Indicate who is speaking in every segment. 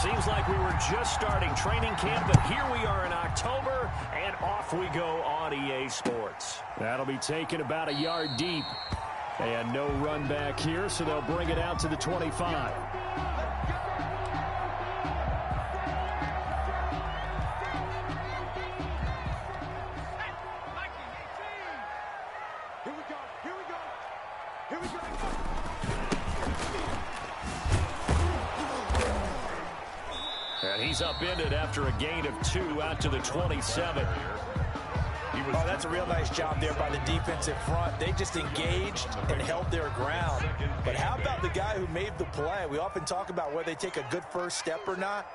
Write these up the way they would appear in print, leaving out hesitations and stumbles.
Speaker 1: Seems like we were just starting training camp, but here we are in October, and off we go on EA Sports. That'll be taken about a yard deep. And no run back here, so they'll bring it out to the 25. And he's upended after a gain of 2 out to the 27.
Speaker 2: Oh, that's a real nice job there by the defensive front. They just engaged and held their ground. But how about the guy who made the play? We often talk about whether they take a good first step or not.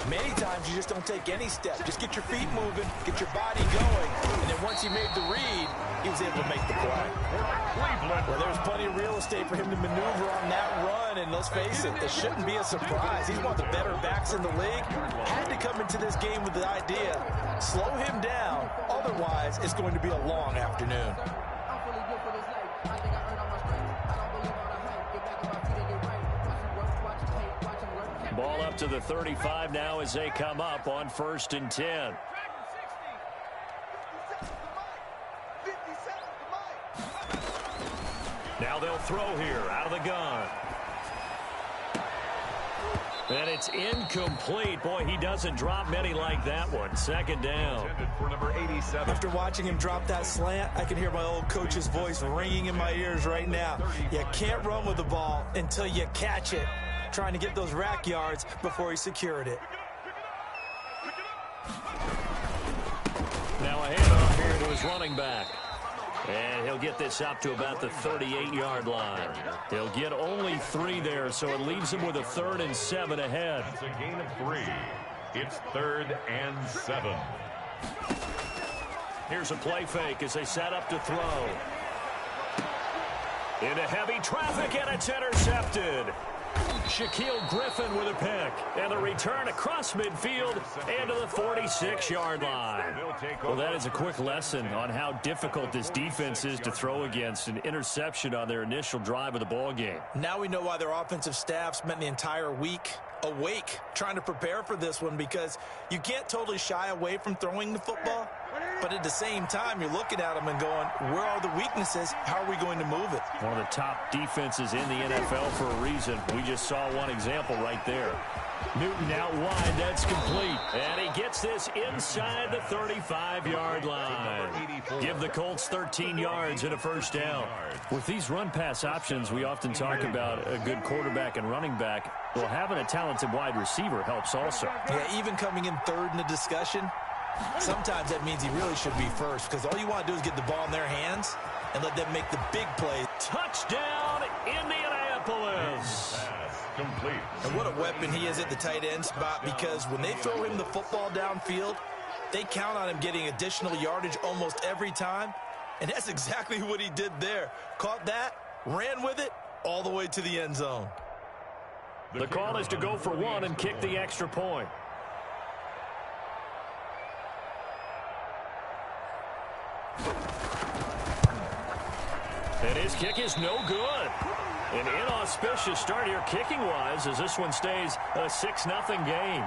Speaker 2: Many times you just don't take any step. Just get your feet moving, get your body going. And then once he made the read, he was able to make the play. Well, there's plenty of real estate for him to maneuver on that run. And let's face it, this shouldn't be a surprise. He's one of the better backs in the league. Had to come into this game with the idea, slow him down. Otherwise, it's going to be a long afternoon.
Speaker 1: Ball up to the 35 now as they come up on 1st and 10. Now they'll throw here out of the gun. And it's incomplete. Boy, he doesn't drop many like that one. 2nd down.
Speaker 3: For number 87.
Speaker 2: After watching him drop that slant, I can hear my old coach's voice ringing in my ears right now. You can't run with the ball until you catch it. Trying to get those rack yards before he secured it.
Speaker 1: Now a handoff here to his running back. And he'll get this up to about the 38-yard line. He'll get only 3 there, so it leaves him with a 3rd and 7 ahead.
Speaker 3: It's a gain of 3. It's 3rd and 7.
Speaker 1: Here's a play fake as they set up to throw. Into heavy traffic, and it's intercepted. Shaquille Griffin with a pick. And the return across midfield and to the 46-yard line. Well, that is a quick lesson on how difficult this defense is to throw against. An interception on their initial drive of the ball game.
Speaker 2: Now we know why their offensive staff spent the entire week awake trying to prepare for this one, because you can't totally shy away from throwing the football. But at the same time, you're looking at them and going, where are the weaknesses? How are we going to move it?
Speaker 1: One of the top defenses in the NFL for a reason. We just saw one example right there. Newton out wide. That's complete. And he gets this inside the 35-yard line. Give the Colts 13 yards and a 1st down. With these run-pass options, we often talk about a good quarterback and running back. Well, having a talented wide receiver helps also.
Speaker 2: Yeah, even coming in 3rd in the discussion, sometimes that means he really should be 1st, because all you want to do is get the ball in their hands and let them make the big play.
Speaker 1: Touchdown, Indianapolis.
Speaker 3: Complete.
Speaker 2: And what a weapon he is at the tight end spot, because when they throw him the football downfield, they count on him getting additional yardage almost every time. And that's exactly what he did there. Caught that, ran with it, all the way to the end zone.
Speaker 1: The call is to go for 1 and kick the extra point. And his kick is no good. An inauspicious start here kicking-wise as this one stays a 6-0 game.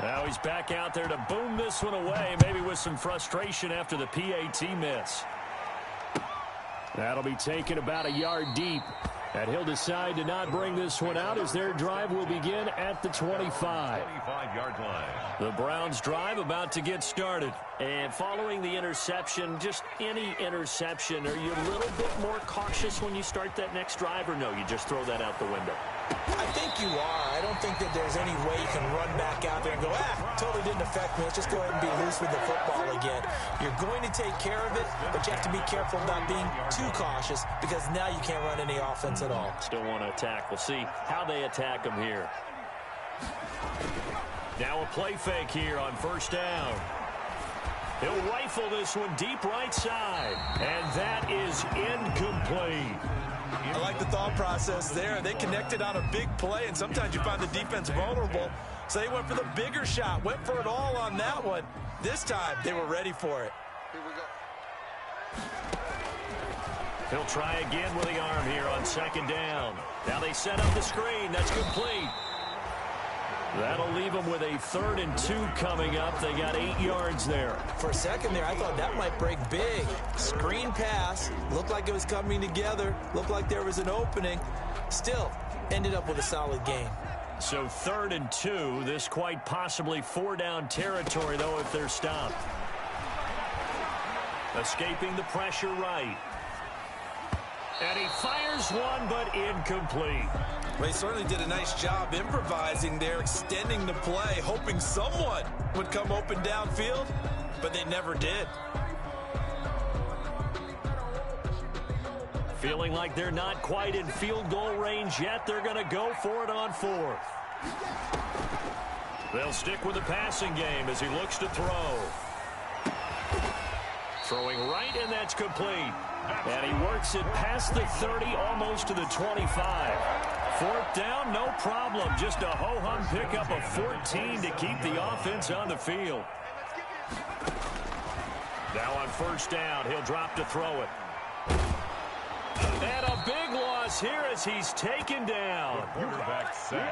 Speaker 1: Now he's back out there to boom this one away, maybe with some frustration after the PAT miss. That'll be taken about a yard deep. And he'll decide to not bring this one out as their drive will begin at the 25.
Speaker 3: 25-yard line.
Speaker 1: The Browns' drive about to get started. And following the interception, just any interception, are you a little bit more cautious when you start that next drive, or no, you just throw that out the window?
Speaker 2: I think you are. I don't think that there's any way you can run back out there and go, totally didn't affect me. Let's just go ahead and be loose with the football again. You're going to take care of it, but you have to be careful about being too cautious, because now you can't run any offense at all.
Speaker 1: Still want to attack. We'll see how they attack them here. Now a play fake here on 1st down. He'll rifle this one deep right side, and that is incomplete.
Speaker 2: I like the thought process there. They connected on a big play, and sometimes you find the defense vulnerable. So they went for the bigger shot, went for it all on that one. This time, they were ready for it.
Speaker 4: Here we go.
Speaker 1: He'll try again with the arm here on second down. Now they set up the screen. That's complete. That'll leave them with a 3rd and 2 coming up. They got 8 yards there.
Speaker 2: For a second there, I thought that might break big. Screen pass. Looked like it was coming together. Looked like there was an opening. Still, ended up with a solid gain.
Speaker 1: So 3rd and 2. This quite possibly 4-down territory, though, if they're stopped. Escaping the pressure right. And he fires one, but incomplete.
Speaker 2: Well, he certainly did a nice job improvising there, extending the play, hoping someone would come open downfield, but they never did.
Speaker 1: Feeling like they're not quite in field goal range yet, they're going to go for it on 4th. They'll stick with the passing game as he looks to throw. Throwing right, and that's complete. And he works it past the 30, almost to the 25. 4th down, no problem. Just a ho-hum pickup of 14 to keep the offense on the field. Now on 1st down, he'll drop to throw it. And a big loss here as he's taken down.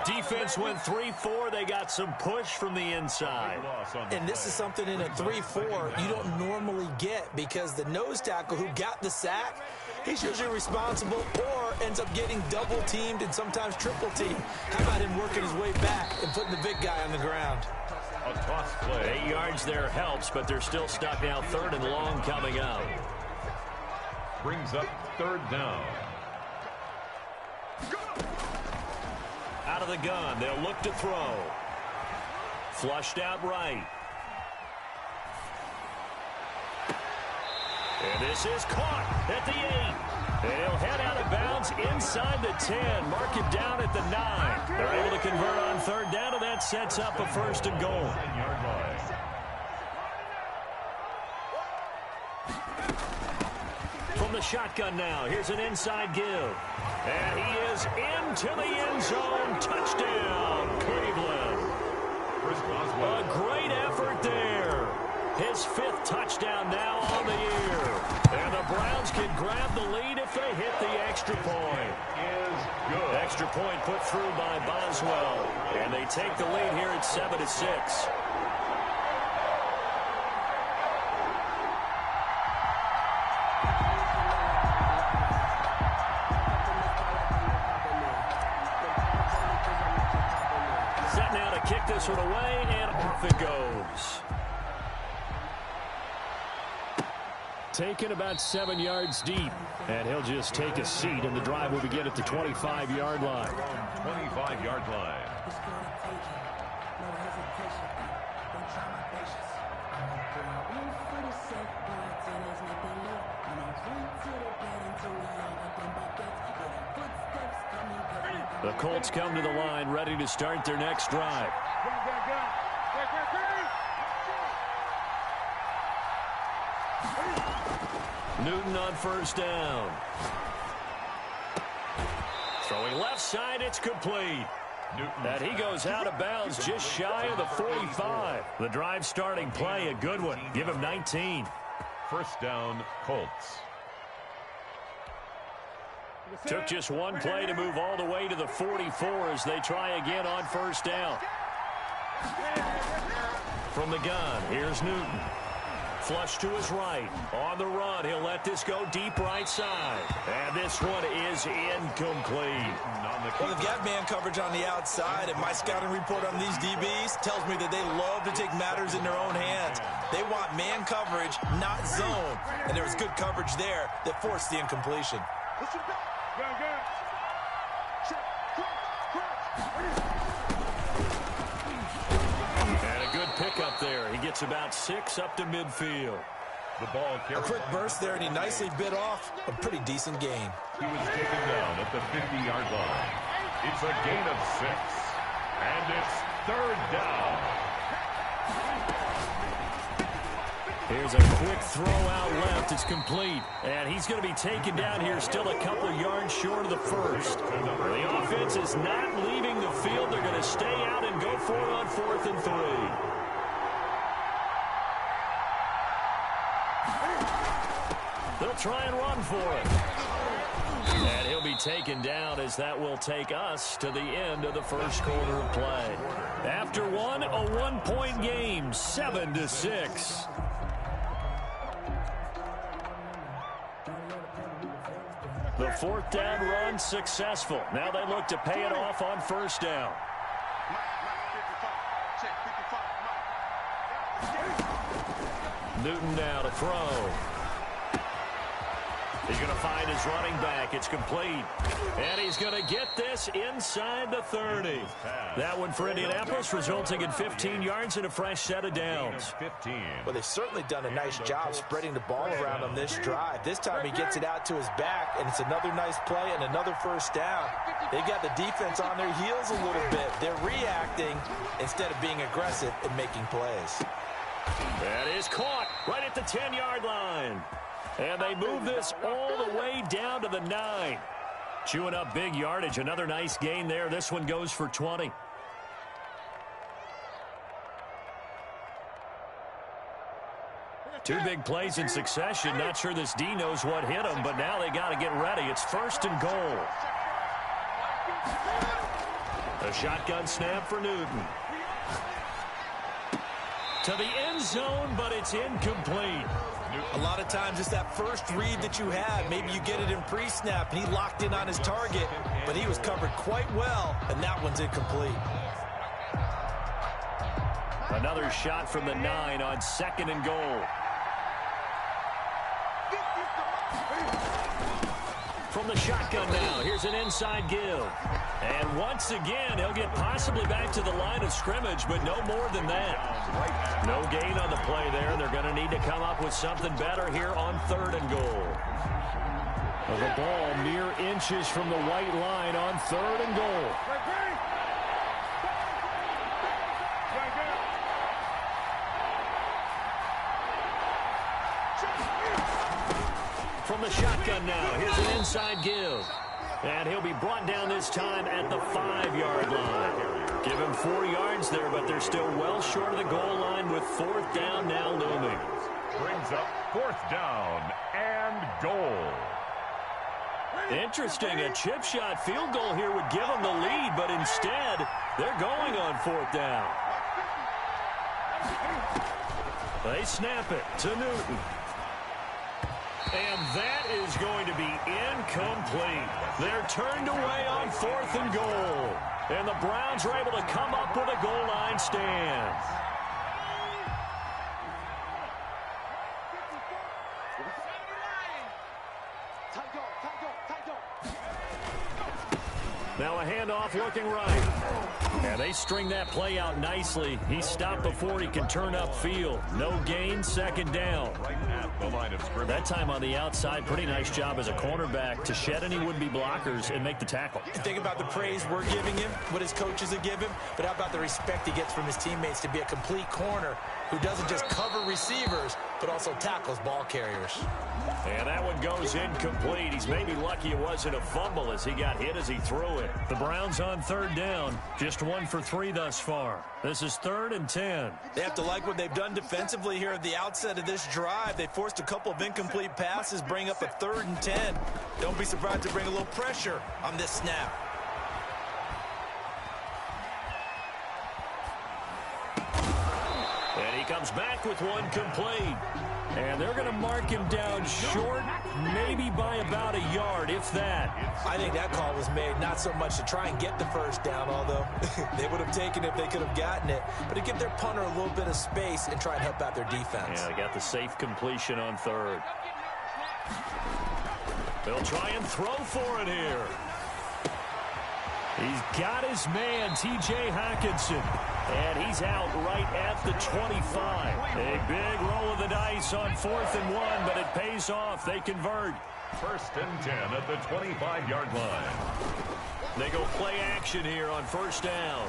Speaker 1: Defense went 3-4. They got some push from the inside.
Speaker 2: And this is something in a 3-4 you don't normally get, because the nose tackle who got the sack, he's usually responsible or ends up getting double-teamed and sometimes triple-teamed. How about him working his way back and putting the big guy on the ground?
Speaker 3: A toss play.
Speaker 1: 8 yards there helps, but they're still stuck now. 3rd and long coming up.
Speaker 3: Brings up 3rd down.
Speaker 1: Out of the gun, they'll look to throw. Flushed out right. And this is caught at the 8. And he'll head out of bounds inside the 10. Mark him down at the 9. They're able to convert on 3rd down, and that sets up a 1st and goal.
Speaker 3: 9-yard line.
Speaker 1: From the shotgun now, here's an inside give. And he is into the end zone. Touchdown, Cleveland. A great effort there. His 5th touchdown now on the year. And the Browns can grab the lead if they hit the extra point. Extra point put through by Boswell. And they take the lead here at 7-6. Kick this one away, and off it goes. Taken about 7 yards deep, and he'll just take a seat, and the drive will begin at the 25-yard line.
Speaker 3: 25-yard line.
Speaker 1: The Colts come to the line, ready to start their next drive. Newton on 1st down. Throwing left side, it's complete. And he goes out of bounds just shy of the 45. The drive starting play, a good one. Give him 19.
Speaker 3: 1st down, Colts.
Speaker 1: Took just one play to move all the way to the 44 as they try again on 1st down. From the gun, here's Newton. Flush to his right. On the run, he'll let this go deep right side. And this one is incomplete.
Speaker 2: Well, they've got man coverage on the outside, and my scouting report on these DBs tells me that they love to take matters in their own hands. They want man coverage, not zone. And there was good coverage there that forced the incompletion.
Speaker 1: And a good pickup there. He gets about 6 up to midfield.
Speaker 3: The ball
Speaker 2: a quick burst there, and he nicely bit off a pretty decent gain.
Speaker 3: He was taken down at the 50-yard line. It's a gain of 6. And it's 3rd down.
Speaker 1: Here's a quick throw out left. It's complete. And he's going to be taken down here still a couple yards short of the 1st. The offense is not leaving the field. They're going to stay out and go for it on 4th and 3. They'll try and run for it. be taken down as that will take us to the end of the first quarter of play. After one, a one-point game, 7-6. The fourth down run successful. Now they look to pay it off on first down. Newton now to throw. He's going to find his running back. It's complete. And he's going to get this inside the 30. That one for Indianapolis, resulting in 15 yards and a fresh set of downs.
Speaker 2: Well, they've certainly done a nice job spreading the ball around on this drive. This time he gets it out to his back, and it's another nice play and another first down. They've got the defense on their heels a little bit. They're reacting instead of being aggressive and making plays.
Speaker 1: That is caught right at the 10-yard line. And they move this all the way down to the 9. Chewing up big yardage. Another nice gain there. This one goes for 20. Two big plays in succession. Not sure this D knows what hit him, but now they got to get ready. It's first and goal. A shotgun snap for Newton. To the end zone, but it's incomplete.
Speaker 2: A lot of times it's that first read that you have. Maybe you get it in pre-snap, and he locked in on his target, but he was covered quite well, and that one's incomplete.
Speaker 1: Another shot from the 9 on second and goal. From the shotgun now, here's an inside give. And once again, he'll get possibly back to the line of scrimmage, but no more than that. No gain on the play there. They're going to need to come up with something better here on third and goal. Well, the ball mere inches from the white line on third and goal. From the shotgun now, here's an inside give. And he'll be brought down this time at the 5-yard line. Give him 4 yards there, but they're still well short of the goal line with fourth down now looming.
Speaker 3: Brings up fourth down and goal.
Speaker 1: Interesting, a chip shot field goal here would give them the lead, but instead, they're going on fourth down. They snap it to Newton. And that is going to be incomplete. They're turned away on fourth and goal. And the Browns are able to come up with a goal line stand. Now a handoff looking right. And they string that play out nicely. He stopped before he can turn upfield. No gain, second down.
Speaker 3: Right at the line of scrimmage.
Speaker 1: That time on the outside, pretty nice job as a cornerback to shed any would-be blockers and make the tackle.
Speaker 2: Think about the praise we're giving him, what his coaches have given him, but how about the respect he gets from his teammates to be a complete corner who doesn't just cover receivers, but also tackles ball carriers.
Speaker 1: And that one goes incomplete. He's maybe lucky it wasn't a fumble as he got hit as he threw it. The Browns on third down, just 1 for 3 thus far. This is 3rd and 10.
Speaker 2: They have to like what they've done defensively here at the outset of this drive. They forced a couple of incomplete passes, bring up a 3rd and 10. Don't be surprised to bring a little pressure on this snap.
Speaker 1: And he comes back with one complete. And they're going to mark him down short, maybe by about a yard, if that.
Speaker 2: I think that call was made not so much to try and get the first down, although they would have taken it if they could have gotten it, but to give their punter a little bit of space and try and help out their defense.
Speaker 1: Yeah, they got the safe completion on third. They'll try and throw for it here. He's got his man, T.J. Hockenson. And he's out right at the 25. A big roll of the dice on 4th and 1, but it pays off. They convert.
Speaker 3: 1st and 10 at the 25-yard line.
Speaker 1: They go play action here on first down.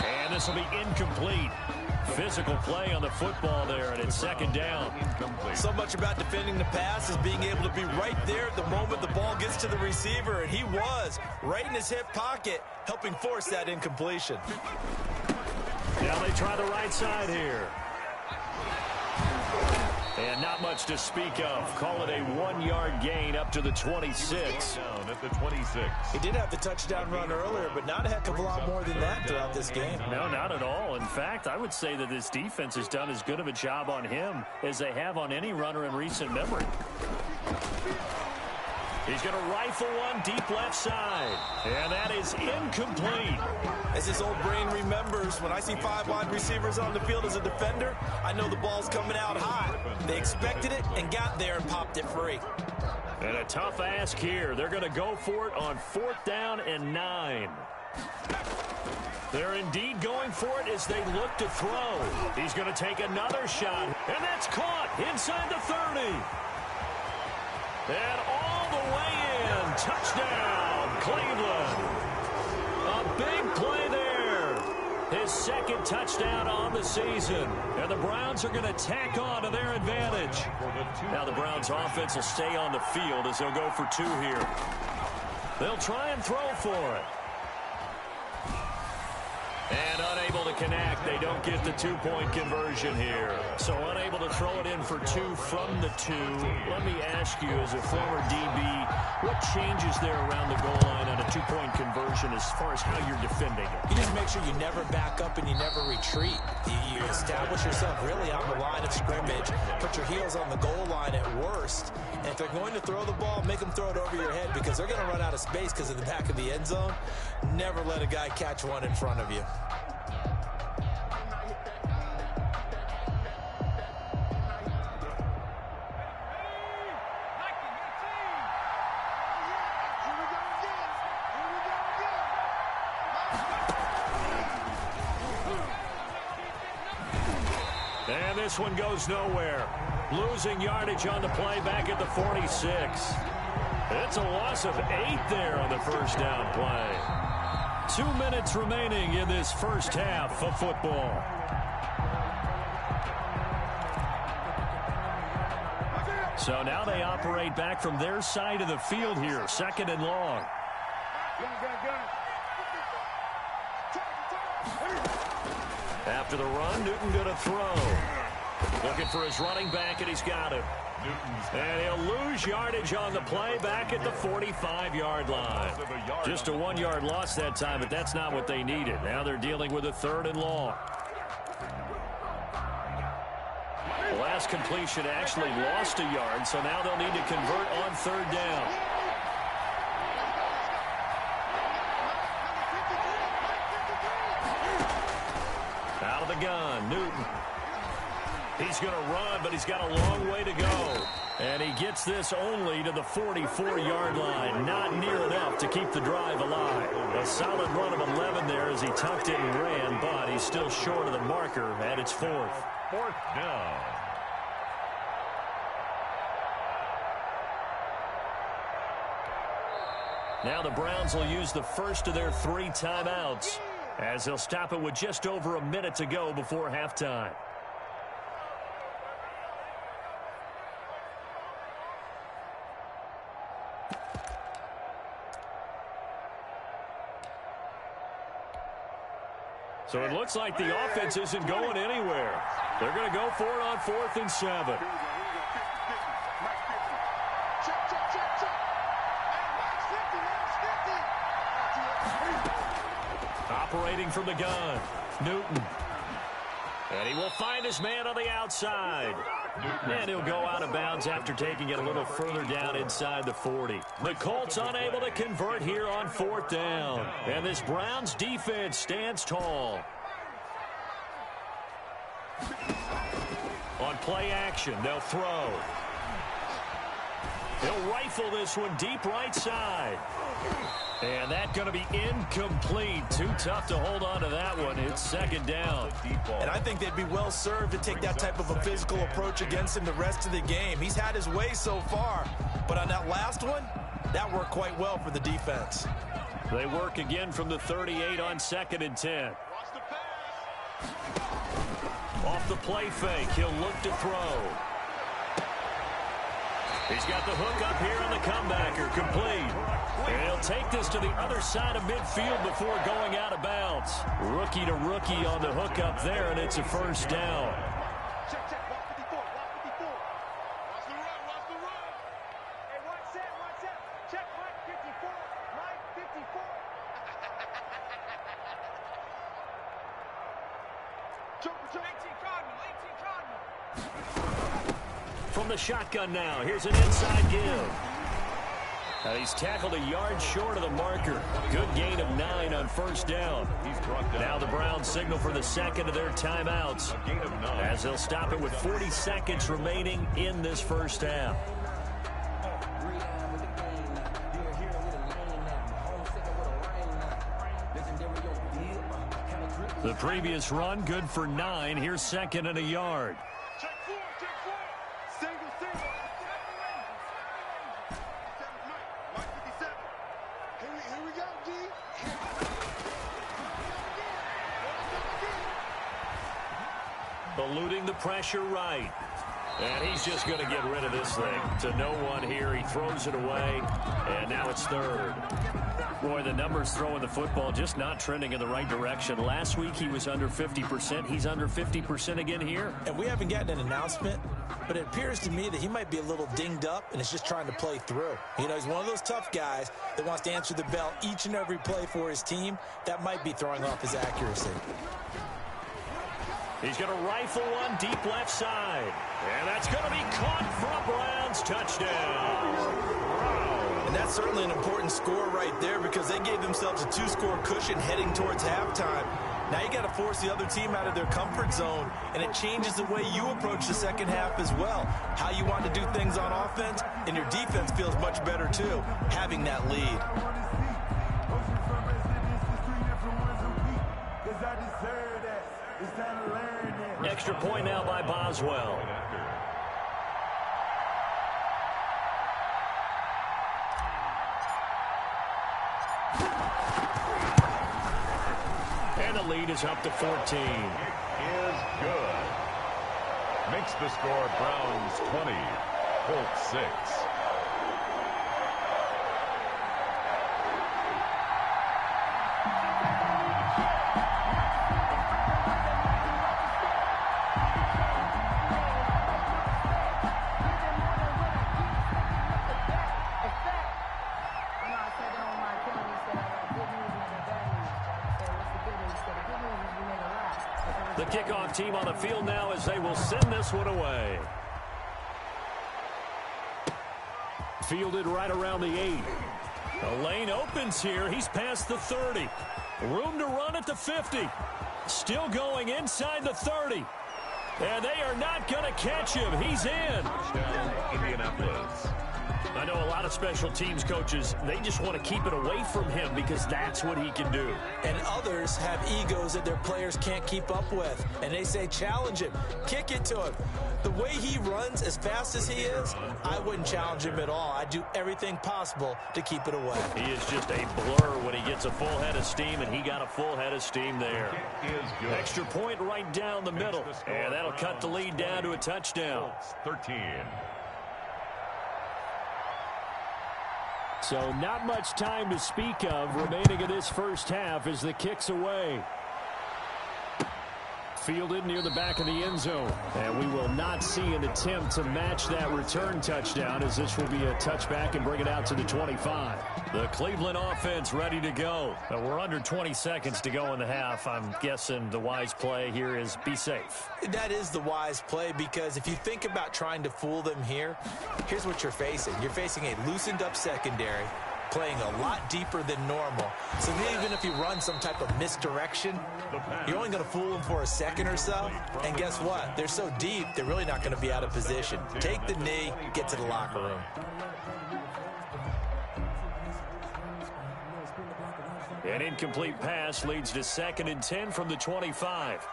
Speaker 1: And this will be incomplete. Physical play on the football there, and it's second down.
Speaker 2: So much about defending the pass is being able to be right there at the moment the ball gets to the receiver, and he was right in his hip pocket, helping force that incompletion.
Speaker 1: Now they try the right side here. And not much to speak of. Call it a 1-yard gain up to the 26.
Speaker 3: Down at the 26.
Speaker 2: He did have the touchdown run earlier, but not a heck of a lot more than that throughout this game.
Speaker 1: No, not at all. In fact, I would say that this defense has done as good of a job on him as they have on any runner in recent memory. He's going to rifle one deep left side. And that is incomplete.
Speaker 2: As his old brain remembers, when I see 5 wide receivers on the field as a defender, I know the ball's coming out hot. They expected it and got there and popped it free.
Speaker 1: And a tough ask here. They're going to go for it on 4th down and 9. They're indeed going for it as they look to throw. He's going to take another shot. And that's caught inside the 30. And all the way in. Touchdown, Cleveland. A big play there. His second touchdown on the season. And the Browns are going to tack on to their advantage. Now the Browns offense will stay on the field as they'll go for 2 here. They'll try and throw for it. And unable to connect. They don't get the 2-point conversion here. So unable to throw it in for 2 from the 2. Let me ask you, as a former DB, what changes there around the goal line on a 2-point conversion as far as how you're defending it?
Speaker 2: You just make sure you never back up and you never retreat. You establish yourself really on the line of scrimmage. Put your heels on the goal line at worst. And if they're going to throw the ball, make them throw it over your head because they're going to run out of space because of the back of the end zone. Never let a guy catch one in front of you.
Speaker 1: And this one goes nowhere. Losing yardage on the play back at the 46. It's a loss of 8 there on the first down play. 2 minutes remaining in this first half of football. So now they operate back from their side of the field here. 2nd and long. After the run, Newton going to throw. Looking for his running back, and he's got him. And he'll lose yardage on the play back at the 45-yard line. Just a 1-yard loss that time, but that's not what they needed. Now they're dealing with a 3rd and long. The last completion actually lost a yard, so now they'll need to convert on 3rd down. Out of the gun, Newton. He's going to run, but he's got a long way to go. And he gets this only to the 44-yard line. Not near enough to keep the drive alive. A solid run of 11 there as he tucked it and ran, but he's still short of the marker at its 4th.
Speaker 3: 4th down.
Speaker 1: Now the Browns will use the first of their 3 timeouts as they'll stop it with just over a minute to go before halftime. So it looks like the offense isn't going anywhere. They're going to go for it on 4th and 7. Operating from the gun, Newton. And he will find his man on the outside. And he'll go out of bounds after taking it a little further down inside the 40. The Colts unable to convert here on 4th down. And this Browns defense stands tall. On play action, they'll throw. He'll rifle this one deep right side. And that's going to be incomplete. Too tough to hold on to that one. It's 2nd down.
Speaker 2: And I think they'd be well served to take that type of a physical approach against him the rest of the game. He's had his way so far. But on that last one, that worked quite well for the defense.
Speaker 1: They work again from the 38 on 2nd and 10. Off the play fake, he'll look to throw. He's got the hook up here on the comebacker, complete. And he'll take this to the other side of midfield before going out of bounds. Rookie to rookie on the hook up there, and it's a 1st down. from the shotgun now. Here's an inside give. And he's tackled a yard short of the marker. Good gain of 9 on first down. Now the Browns signal for the second of their timeouts, as they'll stop it with 40 seconds remaining in this first half. The previous run, good for 9. Here's second and a yard. Eluding the pressure right. And he's just going to get rid of this thing. To no one here. He throws it away. And now it's third. Boy, the numbers throwing the football just not trending in the right direction. Last week he was under 50%. He's under 50% again here.
Speaker 2: And we haven't gotten an announcement, but it appears to me that he might be a little dinged up and is just trying to play through. You know, he's one of those tough guys that wants to answer the bell each and every play for his team. That might be throwing off his accuracy.
Speaker 1: He's going to rifle one deep left side. And that's going to be caught for a Browns touchdown. Wow.
Speaker 2: And that's certainly an important score right there, because they gave themselves a 2-score cushion heading towards halftime. Now you got to force the other team out of their comfort zone, and it changes the way you approach the second half as well. How you want to do things on offense, and your defense feels much better too, having that lead.
Speaker 1: Extra point now by Boswell. And the lead is up to 14.
Speaker 3: Is good. Makes the score Browns 20, Colts 6.
Speaker 1: The kickoff team on the field now as they will send this one away. Fielded right around the 8. The lane opens here. He's past the 30. Room to run at the 50. Still going inside the 30. And they are not going to catch him. He's in.
Speaker 3: Touchdown, Indianapolis.
Speaker 1: I know a lot of special teams coaches, they just want to keep it away from him because that's what he can do.
Speaker 2: And others have egos that their players can't keep up with. And they say, challenge him, kick it to him. The way he runs as fast as he is, I wouldn't challenge him at all. I'd do everything possible to keep it away.
Speaker 1: He is just a blur when he gets a full head of steam, and he got a full head of steam there. Extra point right down the middle. And that'll cut the lead down to a touchdown.
Speaker 3: 13.
Speaker 1: So not much time to speak of remaining in this first half as the kick's away. Fielded near the back of the end zone. And we will not see an attempt to match that return touchdown, as this will be a touchback and bring it out to the 25. The Cleveland offense ready to go. We're under 20 seconds to go in the half. I'm guessing the wise play here is be safe.
Speaker 2: That is the wise play, because if you think about trying to fool them here, here's what you're facing. You're facing a loosened up secondary, playing a lot deeper than normal. So even if you run some type of misdirection, you're only going to fool them for a second or so. And guess what? They're so deep, they're really not going to be out of position. Take the knee, get to the locker room.
Speaker 1: An incomplete pass leads to 2nd and 10 from the 25.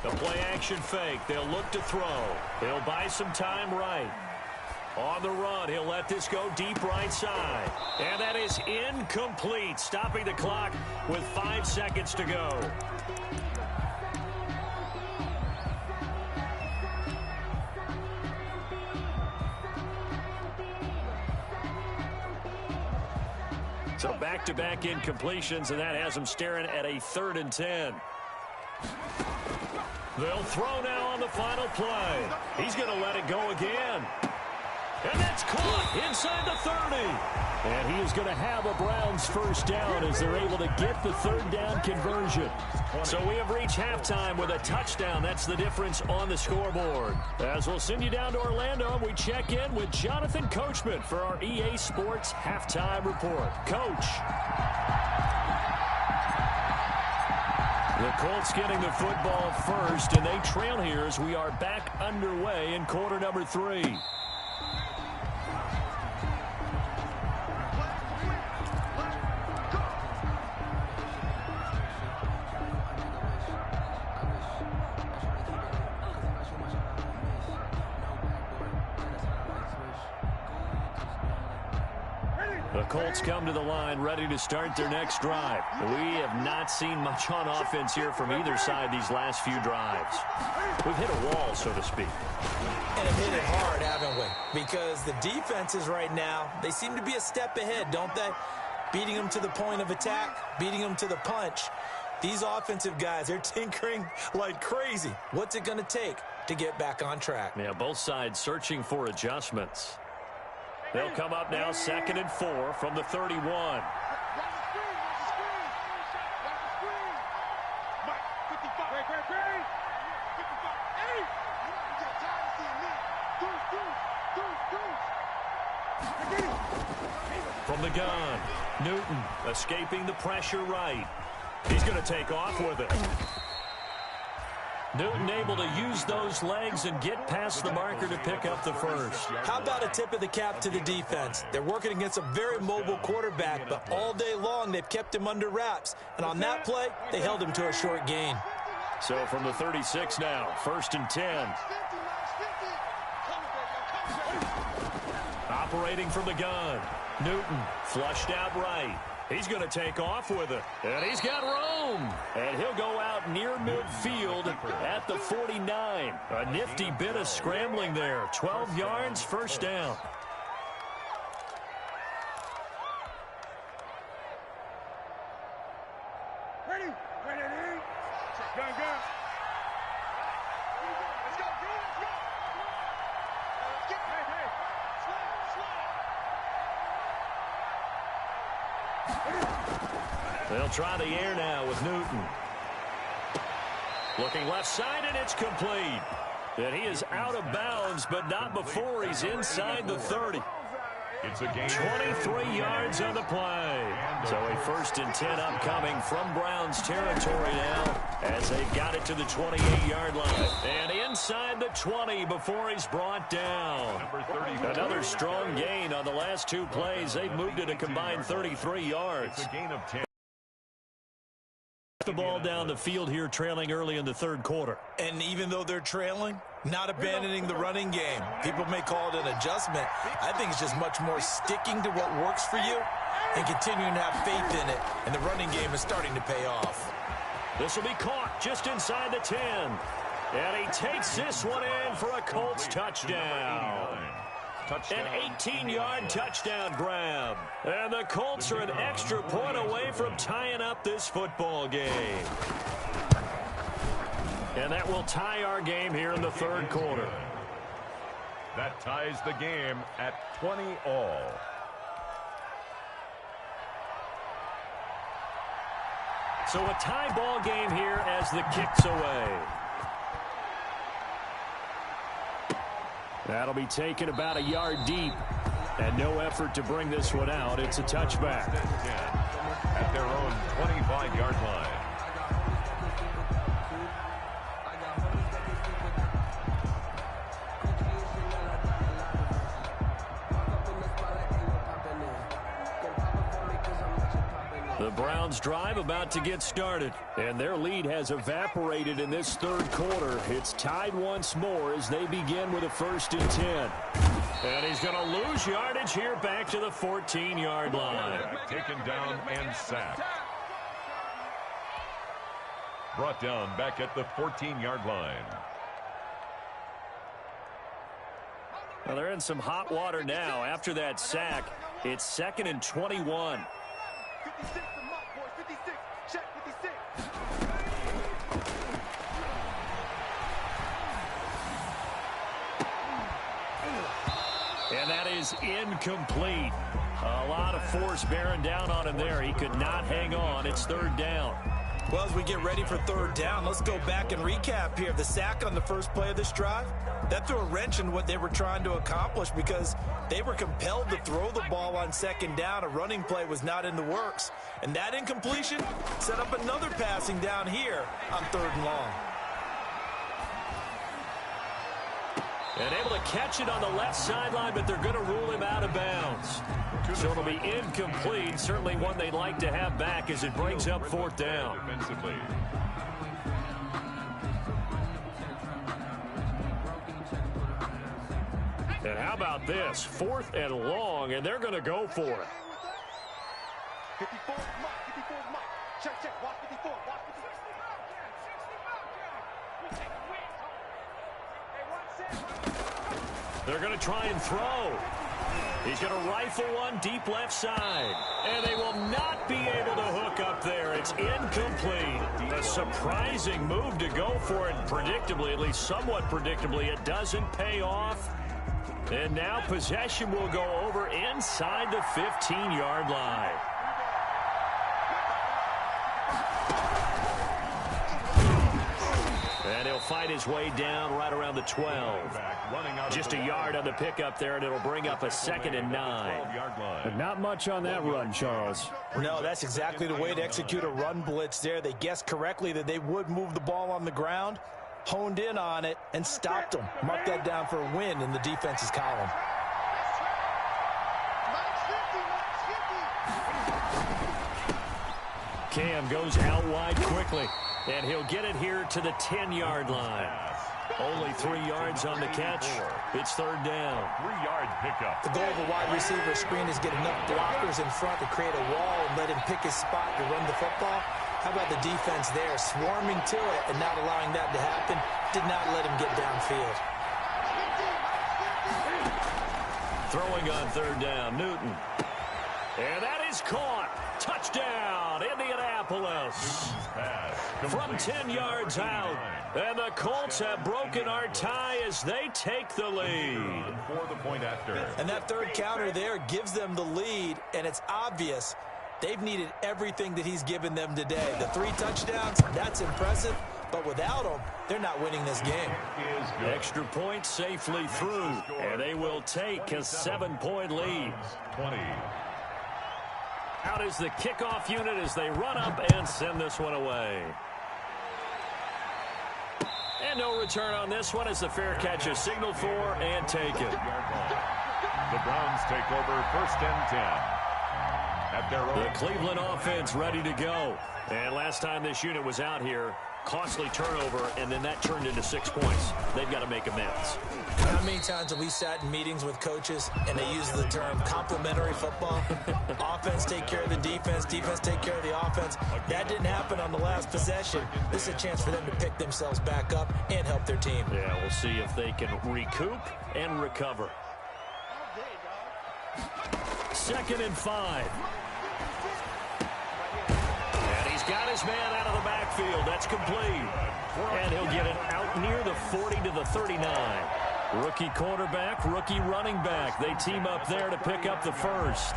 Speaker 1: The play action fake. They'll look to throw. They'll buy some time right. On the run, he'll let this go deep right side. And that is incomplete, stopping the clock with 5 seconds to go. So back-to-back incompletions, and that has them staring at a 3rd and 10. They'll throw now on the final play. He's going to let it go again. And that's caught inside the 30. And he is going to have a Browns first down as they're able to get the third down conversion. So we have reached halftime with a touchdown. That's the difference on the scoreboard. As we'll send you down to Orlando, we check in with Jonathan Coachman for our EA Sports Halftime Report. Coach. The Colts getting the football first, and they trail here as we are back underway in quarter number 3. The Colts come to the line ready to start their next drive. We have not seen much on offense here from either side these last few drives. We've hit a wall, so to speak.
Speaker 2: And have hit it hard, haven't we? Because the defenses right now, they seem to be a step ahead, don't they? Beating them to the point of attack, beating them to the punch. These offensive guys, they're tinkering like crazy. What's it going to take to get back on track?
Speaker 1: Yeah, both sides searching for adjustments. They'll come up now 2nd and 4 from the 31. From the gun, Newton escaping the pressure right. He's going to take off with it. Newton able to use those legs and get past the marker to pick up the first.
Speaker 2: How about a tip of the cap to the defense? They're working against a very mobile quarterback, but all day long they've kept him under wraps. And on that play, they held him to a short gain.
Speaker 1: So from the 36 now, 1st and 10. Operating from the gun. Newton flushed out right. He's going to take off with it. And he's got room. And he'll go out near midfield at the 49. A nifty bit of scrambling there. 12 yards, first down.
Speaker 4: Ready? Ready? Gun, gun. Let's go, let's go. Let's get, hey.
Speaker 1: They'll try the air now with Newton. Looking left side, and it's complete. And he is out of bounds, but not before he's inside the 30.
Speaker 3: It's a game.
Speaker 1: 23 yards on the play. So a 1st and 10 upcoming from Browns territory now as they've got it to the 28-yard line. And inside the 20 before he's brought down. Another strong gain on the last 2 plays. They've moved it a combined 33 yards.
Speaker 3: It's a gain of 10.
Speaker 1: The ball down the field here, trailing early in the 3rd quarter.
Speaker 2: And even though they're trailing, not abandoning the running game. People may call it an adjustment. I think it's just much more sticking to what works for you and continuing to have faith in it. And the running game is starting to pay off.
Speaker 1: This will be caught just inside the 10. And he takes this one in for a Colts touchdown. An 18-yard touchdown grab. And the Colts are an extra point away from tying up this football game. And that will tie our game here in the 3rd quarter.
Speaker 3: That ties the game at 20 all.
Speaker 1: So a tie ball game here as the kick's away. That'll be taken about a yard deep. And no effort to bring this one out. It's a touchback.
Speaker 3: At their own 25-yard line.
Speaker 1: The Browns drive about to get started, and their lead has evaporated in this 3rd quarter. It's tied once more as they begin with a 1st and 10. And he's going to lose yardage here back to the 14-yard line.
Speaker 3: Taken down and sacked. Brought down back at the 14-yard line.
Speaker 1: Well, they're in some hot water now. After that sack, it's 2nd and 21.
Speaker 4: 56 from Mott, boys. 56. Check 56.
Speaker 1: And that is incomplete. A lot of force bearing down on him there. He could not hang on. It's third down.
Speaker 2: Well, as we get ready for third down, let's go back and recap here. The sack on the first play of this drive, that threw a wrench in what they were trying to accomplish because they were compelled to throw the ball on second down. A running play was not in the works. And that incompletion set up another passing down here on third and long.
Speaker 1: And able to catch it on the left sideline, but they're going to rule him out of bounds. So it'll be incomplete. Certainly one they'd like to have back as it brings up fourth down. And how about this? Fourth and long, and they're going to go for it.
Speaker 4: 54, Mike, 54, Mike. Check, watch 54, watch 54.
Speaker 1: They're going to try and throw. He's going to rifle one deep left side. And they will not be able to hook up there. It's incomplete. A surprising move to go for it. Predictably, at least somewhat predictably, it doesn't pay off. And now possession will go over inside the 15-yard line. And he'll fight his way down right around the 12. Just a yard on the pickup there, and it'll bring up a 2nd and 9.
Speaker 5: Not much on that run, Charles.
Speaker 2: No, that's exactly the way to execute a run blitz there. They guessed correctly that they would move the ball on the ground, honed in on it, and stopped them. Mark that down for a win in the defense's column.
Speaker 1: Cam goes out wide quickly, and he'll get it here to the 10-yard line. Only 3 yards on the catch. It's third down.
Speaker 3: 3-yard pickup.
Speaker 2: The goal of a wide receiver screen is get enough blockers in front to create a wall and let him pick his spot to run the football. How about the defense there, swarming to it and not allowing that to happen? Did not let him get downfield.
Speaker 1: Throwing on third down, Newton. And that is caught. Touchdown, Indianapolis. From 10 yards out. And the Colts have broken our tie as they take the lead.
Speaker 3: For the point after.
Speaker 2: And that third counter there gives them the lead, and it's obvious they've needed everything that he's given them today. The 3 touchdowns, that's impressive, but without him, they're not winning this game.
Speaker 1: Extra point safely through, and they will take a 7-point lead.
Speaker 3: 20.
Speaker 1: Out is the kickoff unit as they run up and send this one away. And no return on this one as the fair catch is signaled for and taken.
Speaker 3: The Browns take over 1st and 10. At their own.
Speaker 1: The Cleveland offense ready to go. And last time this unit was out here, costly turnover, and then that turned into 6 points. They've got to make amends.
Speaker 2: How many times have we sat in meetings with coaches and they use the term complementary football? Offense take care of the defense, defense take care of the offense. That didn't happen on the last possession. This is a chance for them to pick themselves back up and help their team.
Speaker 1: Yeah, we'll see if they can recoup and recover. 2nd and 5. And he's got his man out of the backfield. That's complete. And he'll get it out near the 40 to the 39. Rookie quarterback, rookie running back. They team up there to pick up the first.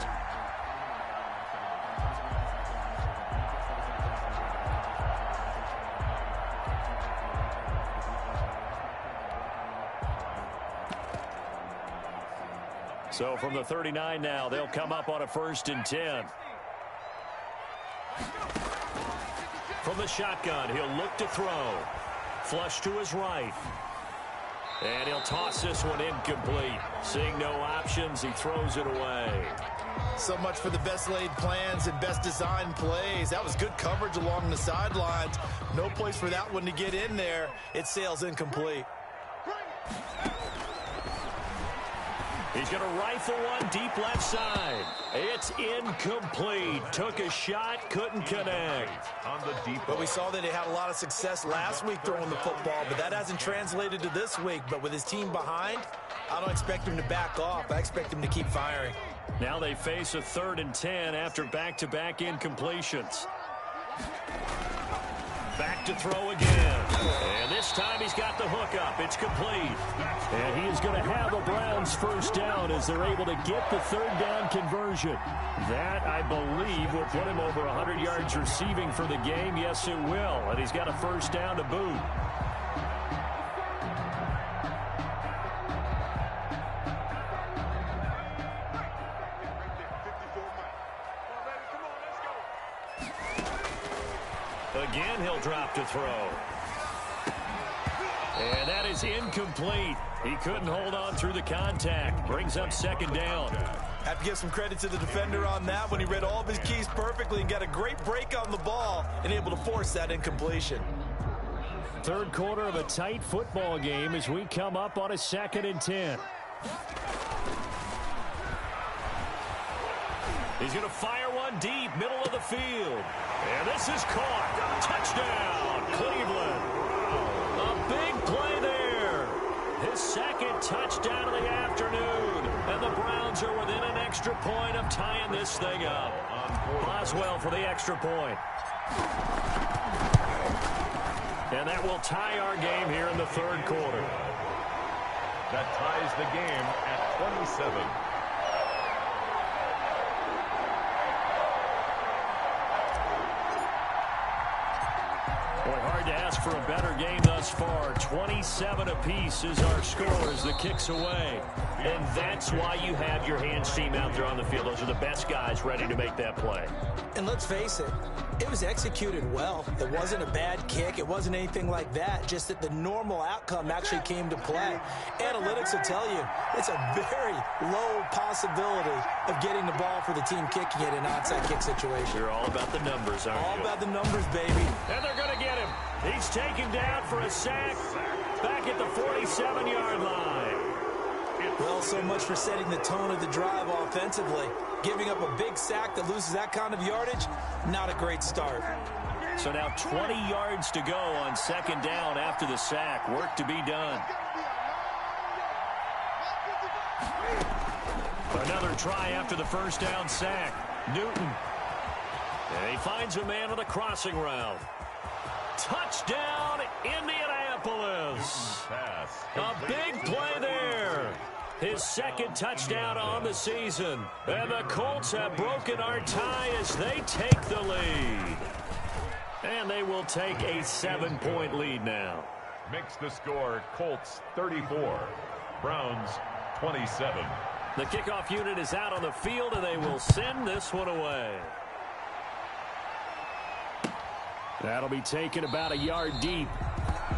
Speaker 1: So from the 39 now, they'll come up on a 1st and 10. From the shotgun, he'll look to throw. Flush to his right. And he'll toss this one incomplete. Seeing no options, he throws it away.
Speaker 2: So much for the best laid plans and best designed plays. That was good coverage along the sidelines. No place for that one to get in there. It sails incomplete.
Speaker 1: He's going to rifle one deep left side. It's incomplete. Took a shot, couldn't connect.
Speaker 3: On the deep.
Speaker 2: But we saw that he had a lot of success last week throwing the football, but that hasn't translated to this week. But with his team behind, I don't expect him to back off. I expect him to keep firing.
Speaker 1: Now they face a 3rd and 10 after back-to-back incompletions. Back to throw again. And this time he's got the hook up. It's complete. And he is going to have the Browns first down as they're able to get the third down conversion. That, I believe, will put him over 100 yards receiving for the game. Yes, it will. And he's got a first down to boot. Again, he'll drop to throw. And that is incomplete. He couldn't hold on through the contact. Brings up second down.
Speaker 2: Have to give some credit to the defender on that when he read all of his keys perfectly and got a great break on the ball and able to force that incompletion.
Speaker 1: Third quarter of a tight football game as we come up on a 2nd and 10. He's going to fire one deep, middle of the field. And this is caught. Touchdown, Cleveland. A big play there. His second touchdown of the afternoon. And the Browns are within an extra point of tying this thing up. Boswell for the extra point. And that will tie our game here in the third quarter.
Speaker 3: That ties the game at 27.
Speaker 1: Boy, hard to ask for a better game thus far. 27 apiece is our score as the kick's away. And that's why you have your hands team out there on the field. Those are the best guys ready to make that play.
Speaker 2: And let's face it, it was executed well. It wasn't a bad kick. It wasn't anything like that. Just that the normal outcome actually came to play. Analytics will tell you it's a very low possibility of getting the ball for the team kicking it in an onside kick situation.
Speaker 1: You're all about the numbers, aren't you?
Speaker 2: All about the numbers, baby.
Speaker 1: And they're going to get him. He's taken down for a sack back at the 47-yard line.
Speaker 2: Well, so much for setting the tone of the drive offensively. Giving up a big sack that loses that kind of yardage, not a great start.
Speaker 1: So now 20 yards to go on second down after the sack. Work to be done. Another try after the first down sack. Newton. And he finds a man on the crossing route. Touchdown, Indianapolis. A big play there. His second touchdown on the season. And the Colts have broken our tie as they take the lead. And they will take a 7-point lead now.
Speaker 3: Makes the score Colts 34, Browns 27.
Speaker 1: The kickoff unit is out on the field, and they will send this one away. That'll be taken about a yard deep.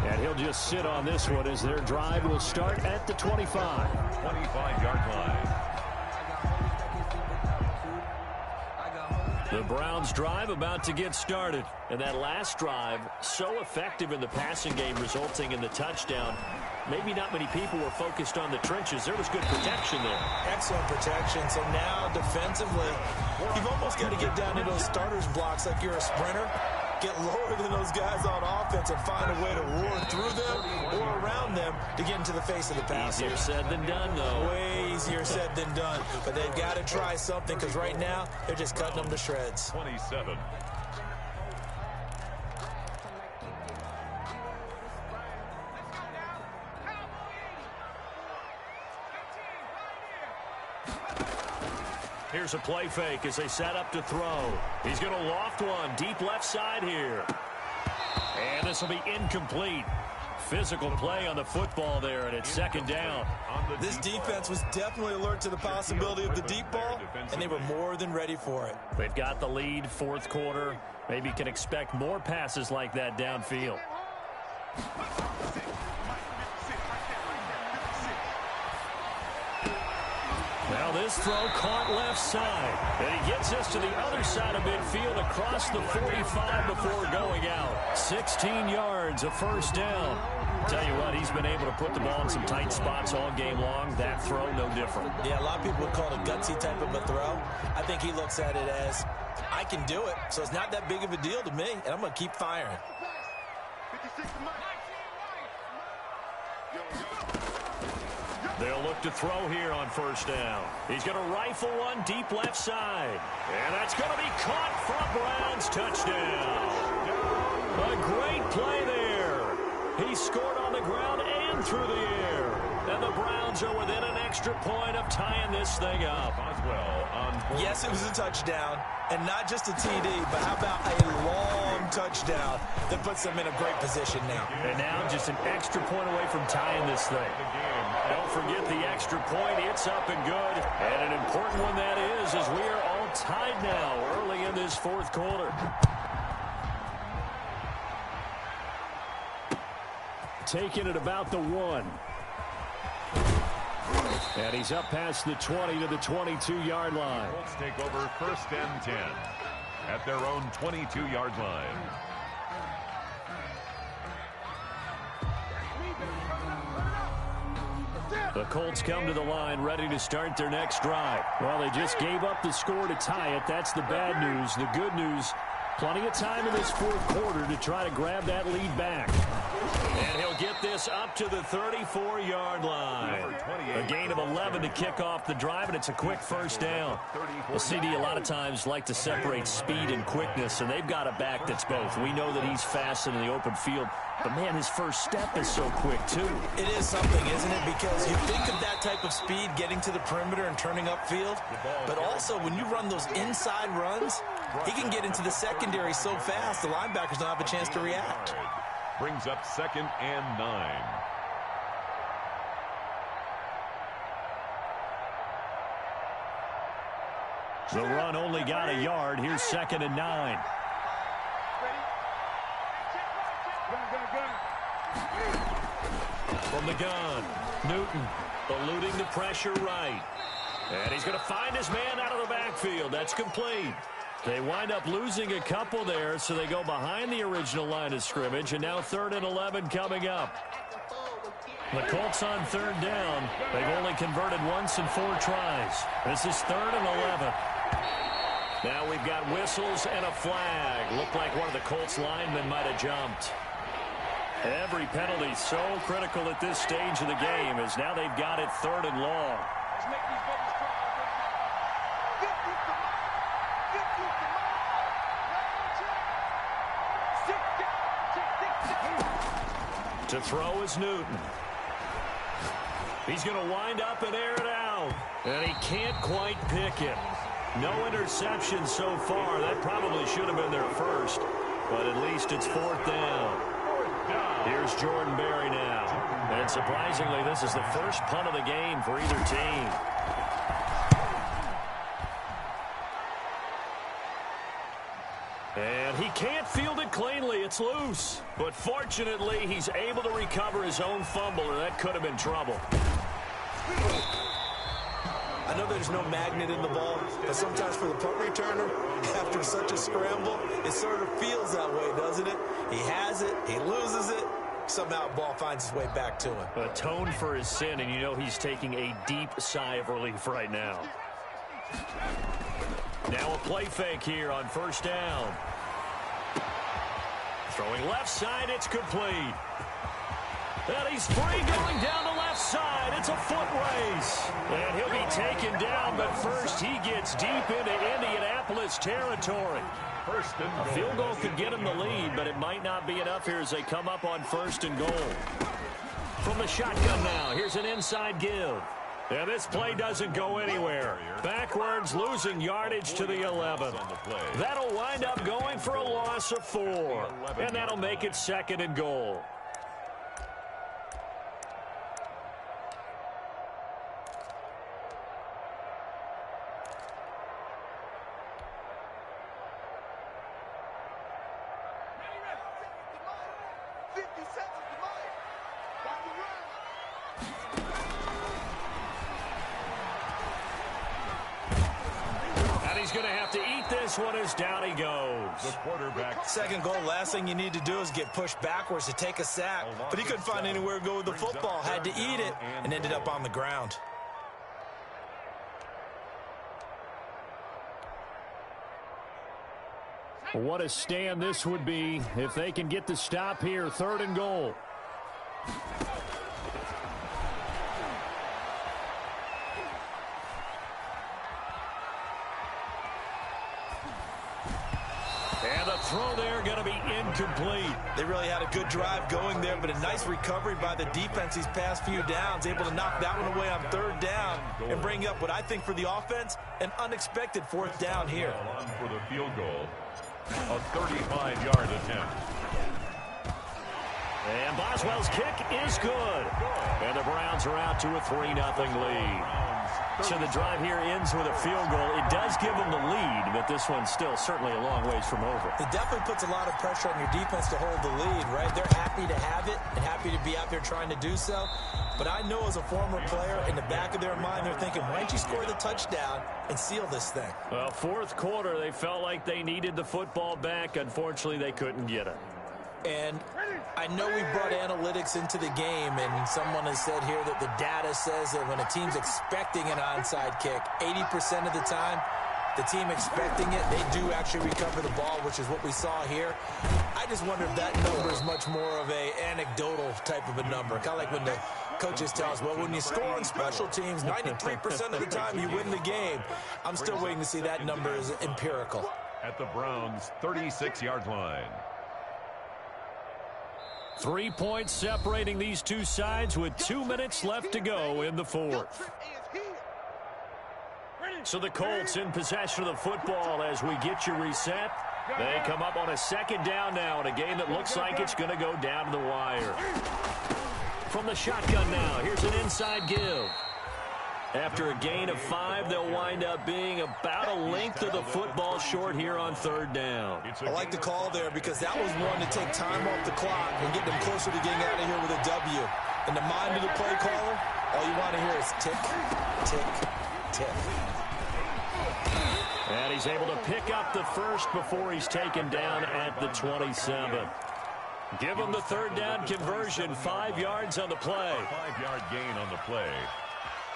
Speaker 1: And he'll just sit on this one as their drive will start at the 25.
Speaker 3: 25-yard line.
Speaker 1: The Browns drive about to get started. And that last drive, so effective in the passing game, resulting in the touchdown. Maybe not many people were focused on the trenches. There was good protection there.
Speaker 2: Excellent protection. So now defensively, you've almost got to get down to those starters blocks like you're a sprinter. Get lower than those guys on offense and find a way to roar through them or around them to get into the face of the passer.
Speaker 1: Easier said than done, though.
Speaker 2: Way easier said than done. But they've got to try something because right now they're just cutting them to shreds.
Speaker 3: 27.
Speaker 1: Here's a play fake as they set up to throw. He's going to loft one deep left side here. And this will be incomplete. Physical play on the football there, and it's second down.
Speaker 2: This defense was definitely alert to the possibility of the deep ball, and they were more than ready for it.
Speaker 1: They've got the lead, fourth quarter. Maybe can expect more passes like that downfield. Now this throw caught left side. And he gets us to the other side of midfield across the 45 before going out. 16 yards, a first down. Tell you what, he's been able to put the ball in some tight spots all game long. That throw, no different.
Speaker 2: Yeah, a lot of people would call it a gutsy type of a throw. I think he looks at it as, I can do it, so it's not that big of a deal to me, and I'm going to keep firing.
Speaker 1: They'll look to throw here on first down. He's going to rifle one deep left side. And that's going to be caught for a Browns touchdown. A great play there. He scored on the ground and through the air. And the Browns are within an extra point of tying this thing up.
Speaker 2: Yes, it was a touchdown, and not just a TD, but how about a long touchdown that puts them in a great position now.
Speaker 1: And now just an extra point away from tying this thing. Don't forget the extra point. It's up and good. And an important one that is, as we are all tied now early in this fourth quarter.
Speaker 5: Taking it about the 1. And he's up past the 20 to the 22-yard line.
Speaker 3: Colts take over 1st and 10 at their own 22-yard line.
Speaker 5: The Colts come to the line ready to start their next drive. Well, they just gave up the score to tie it. That's the bad news. The good news, plenty of time in this fourth quarter to try to grab that lead back.
Speaker 1: And he'll get this up to the 34-yard line. A gain of 11 to kick off the drive, and it's a quick first down. Well, CD, a lot of times like to separate speed and quickness, and they've got a back that's both. We know that he's fast in the open field, but, man, his first step is so quick, too.
Speaker 2: It is something, isn't it? Because you think of that type of speed getting to the perimeter and turning upfield, but also when you run those inside runs, he can get into the secondary so fast the linebackers don't have a chance to react.
Speaker 3: Brings up 2nd and 9.
Speaker 5: The run only got a yard. Here's 2nd and 9.
Speaker 1: From the gun, Newton eluding the pressure right. And he's going to find his man out of the backfield. That's complete. They wind up losing a couple there, so they go behind the original line of scrimmage, and now 3rd and 11 coming up. The Colts on 3rd down. They've only converted once in 4 tries. This is 3rd and 11. Now we've got whistles and a flag. Looked like one of the Colts linemen might have jumped. Every penalty so critical at this stage of the game, as now they've got it 3rd and long. To throw is Newton. He's going to wind up and air it out. And he can't quite pick it. No interception so far. That probably should have been their first. But at least it's 4th down. Here's Jordan Berry now. And surprisingly, this is the first punt of the game for either team. And he can't field it cleanly. It's loose. But fortunately, he's able to recover his own fumble, or that could have been trouble.
Speaker 2: I know there's no magnet in the ball, but sometimes for the punt returner, after such a scramble, it sort of feels that way, doesn't it? He has it, he loses it, somehow the ball finds its way back to him.
Speaker 1: Atoned for his sin, and you know he's taking a deep sigh of relief right now. Now a play fake here on 1st down. Throwing left side, it's complete. And he's free going down the left side. It's a foot race. And he'll be taken down, but first he gets deep into Indianapolis territory. A field goal could get him the lead, but it might not be enough here as they come up on 1st and goal. From the shotgun now, here's an inside give. And this play doesn't go anywhere. Backwards, losing yardage to the 11. That'll wind up going for a loss of 4. And that'll make it 2nd and goal. He's going to have to eat this one as down he goes.
Speaker 3: The quarterback.
Speaker 2: 2nd goal, last thing you need to do is get pushed backwards to take a sack. But he couldn't find anywhere to go with the football. Had to eat it and ended up on the ground.
Speaker 5: What a stand this would be if they can get the stop here. 3rd and goal. throw there going to be incomplete.
Speaker 2: They really had a good drive going there, but a nice recovery by the defense these past few downs, able to knock that one away on third down and bring up what I think for the offense, an unexpected fourth down here.
Speaker 3: On for the field goal, a 35-yard attempt.
Speaker 5: And Boswell's kick is good. And the Browns are out to a 3-0 lead. So the drive here ends with a field goal. It does give them the lead, but this one's still certainly a long ways from over.
Speaker 2: It definitely puts a lot of pressure on your defense to hold the lead, right? They're happy to have it and happy to be out there trying to do so. But I know as a former player, in the back of their mind, they're thinking, why don't you score the touchdown and seal this thing?
Speaker 5: Well, fourth quarter, they felt like they needed the football back. Unfortunately, they couldn't get it.
Speaker 2: And I know we brought analytics into the game, and someone has said here that the data says that when a team's expecting an onside kick, 80% of the time, the team expecting it, they do actually recover the ball, which is what we saw here. I just wonder if that number is much more of a anecdotal type of a number, kind of like when the coaches tell us, well, when you score on special teams, 93% of the time you win the game. I'm still waiting to see that number is empirical.
Speaker 3: At the Browns' 36-yard line.
Speaker 5: 3 points separating these two sides with 2 minutes left to go in the fourth. So the Colts in possession of the football as we get you reset. They come up on a second down now in a game that looks like it's going to go down to the wire. From the shotgun now, here's an inside give. After a gain of 5, they'll wind up being about a length of the football short here on third down.
Speaker 2: I like the call there because that was one to take time off the clock and get them closer to getting out of here with a W. In the mind of the play caller, all you want to hear is tick, tick, tick.
Speaker 5: And he's able to pick up the first before he's taken down at the 27. Give him the third down conversion, 5 yards on the play.
Speaker 3: 5-yard gain on the play.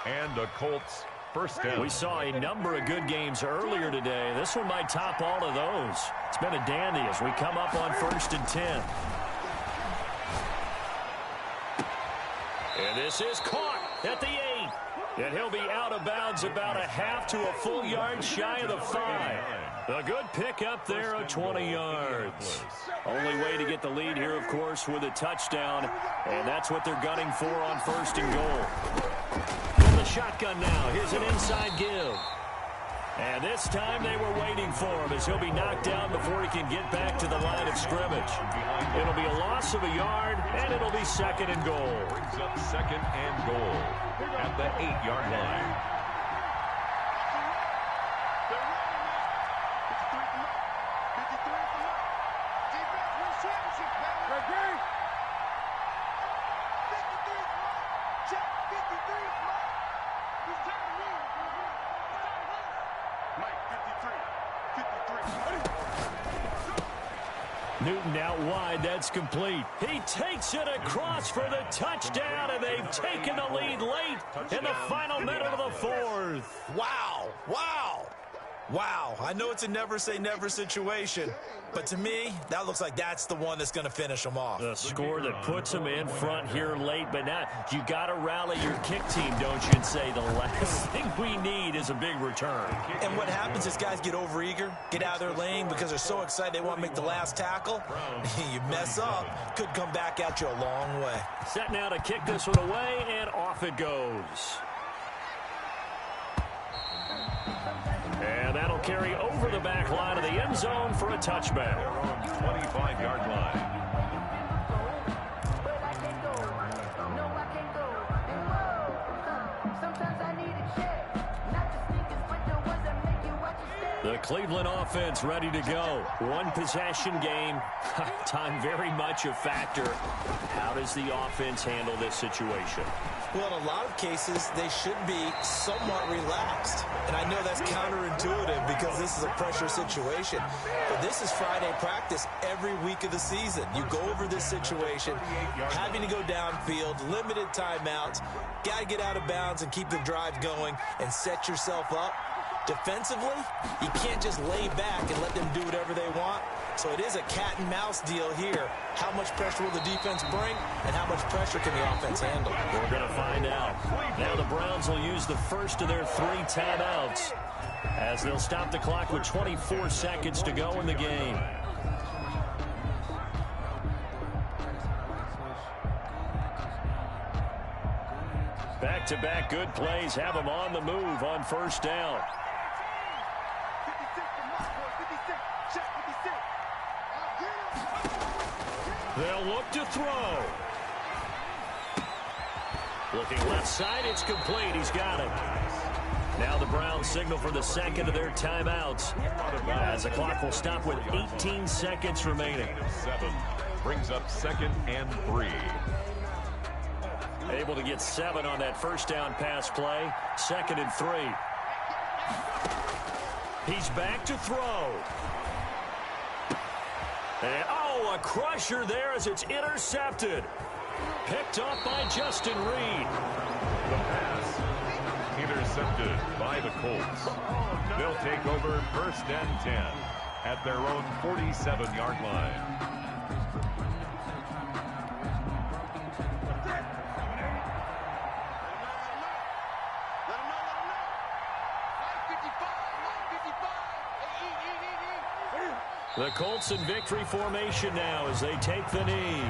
Speaker 3: And the Colts first down.
Speaker 5: We saw a number of good games earlier today. This one might top all of those. It's been a dandy as we come up on 1st and 10. And this is caught at the 8. And he'll be out of bounds about a half to a full yard shy of the 5. A good pickup there of 20 yards. Only way to get the lead here, of course, with a touchdown. And that's what they're gunning for on 1st and goal. From the shotgun now, here's an inside give. And this time they were waiting for him as he'll be knocked down before he can get back to the line of scrimmage. It'll be a loss of a yard, and it'll be 2nd and goal.
Speaker 3: Brings up 2nd and goal at the 8-yard line.
Speaker 5: Newton out wide, that's complete. He takes it across for the touchdown, and they've taken the lead late in the final minute of the fourth.
Speaker 2: Wow, wow, wow. I know it's a never say never situation, but to me, that looks like that's the one that's going to finish them off.
Speaker 5: The score that puts them in front here late, but now you got to rally your kick team, don't you, and say the last thing we need is a big return.
Speaker 2: And what happens is guys get overeager, get out of their lane because they're so excited they want to make the last tackle. You mess up, could come back at you a long way.
Speaker 5: Set now to kick this one away, and off it goes. And that'll carry over the back line of the end zone for a touchback.
Speaker 3: 25-yard line.
Speaker 5: The Cleveland offense ready to go. One possession game. Time very much a factor. How does the offense handle this situation?
Speaker 2: Well, in a lot of cases, they should be somewhat relaxed. And I know that's counterintuitive because this is a pressure situation. But this is Friday practice every week of the season. You go over this situation, having to go downfield, limited timeouts, got to get out of bounds and keep the drive going and set yourself up. Defensively, you can't just lay back and let them do whatever they want. So it is a cat and mouse deal here. How much pressure will the defense bring, and how much pressure can the offense handle?
Speaker 5: We're going to find out. Now the Browns will use the first of their 3 timeouts as they'll stop the clock with 24 seconds to go in the game. Back-to-back good plays have them on the move on first down. They'll look to throw. Looking left side, it's complete. He's got it. Now the Browns signal for the second of their timeouts, as the clock will stop with 18 seconds remaining.
Speaker 3: 7 brings up 2nd and 3.
Speaker 5: Able to get 7 on that first down pass play. 2nd and 3. He's back to throw. And, a crusher there as it's intercepted. Picked up by Justin Reed.
Speaker 3: The pass intercepted by the Colts. They'll take over 1st and 10 at their own 47-yard line.
Speaker 5: The Colts in victory formation now as they take the knee.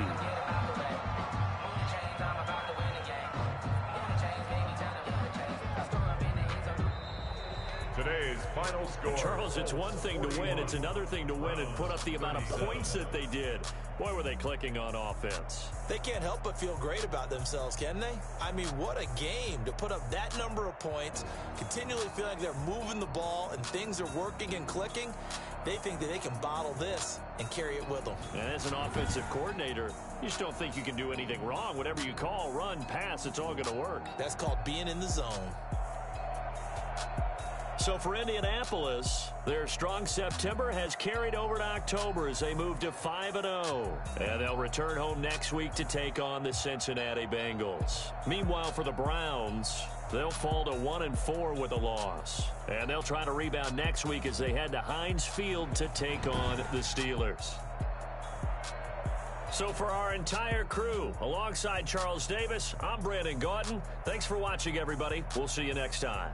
Speaker 3: Today's final score.
Speaker 5: Charles, it's one thing to win. It's another thing to win and put up the amount of points that they did. Boy, were they clicking on offense.
Speaker 2: They can't help but feel great about themselves, can they? I mean, what a game to put up that number of points, continually feel like they're moving the ball and things are working and clicking. They think that they can bottle this and carry it with them.
Speaker 5: And as an offensive coordinator, you just don't think you can do anything wrong. Whatever you call, run, pass, it's all going to work.
Speaker 2: That's called being in the zone.
Speaker 5: So for Indianapolis, their strong September has carried over to October as they move to 5-0. And they'll return home next week to take on the Cincinnati Bengals. Meanwhile, for the Browns, they'll fall to 1-4 with a loss. And they'll try to rebound next week as they head to Heinz Field to take on the Steelers. So for our entire crew, alongside Charles Davis, I'm Brandon Gaudin. Thanks for watching, everybody. We'll see you next time.